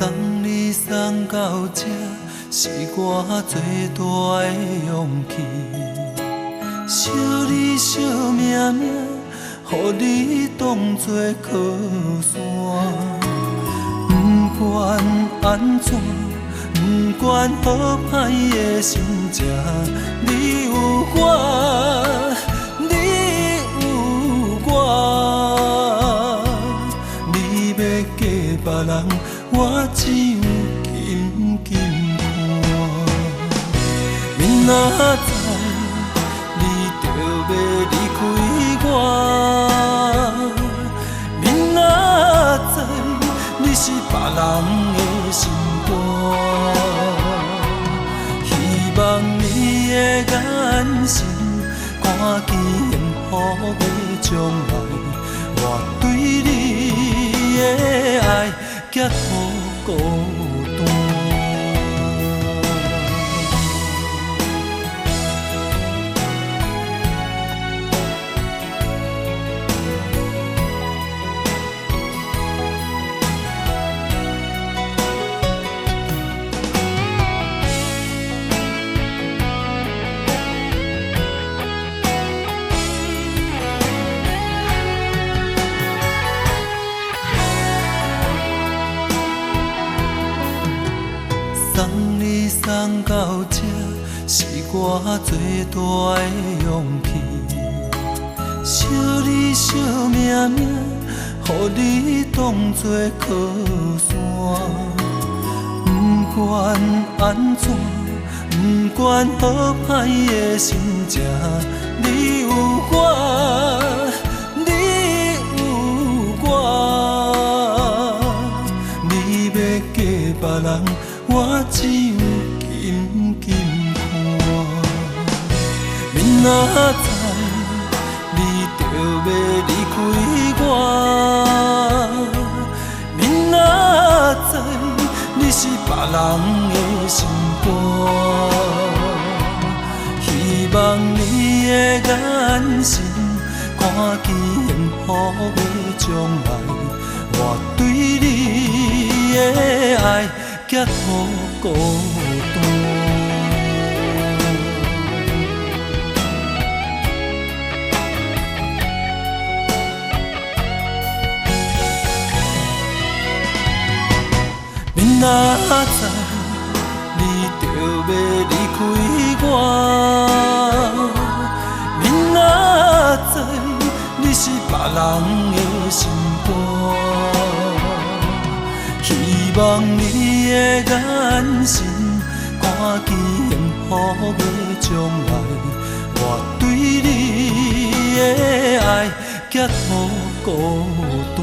送你送到这，是我最大的勇气。惜你惜命命，予你当作靠山。不管安怎，不管好歹的心情，你有我，你有我。你要嫁别人，我只有紧紧看。明仔载，你就要离开我。明仔载，你是别人的心肝。希望你的眼神，看见幸福的将来。我对你的爱，结好孤单。送你送到这，是我最大的勇气。惜你惜命命，予你当作靠山。不管安怎，不管好歹的心情，你有我，你有我。你要嫁别人，我只有紧紧看。明仔载，你就要离开我。明仔载，你是别人的心肝。希望你的眼神，看见幸福的将来。我对你的爱，结好孤单。明仔载，你就要离开我。明仔载，你是别人的心肝。希望你的眼神，看见幸福的将来。我对你的爱，结好孤单。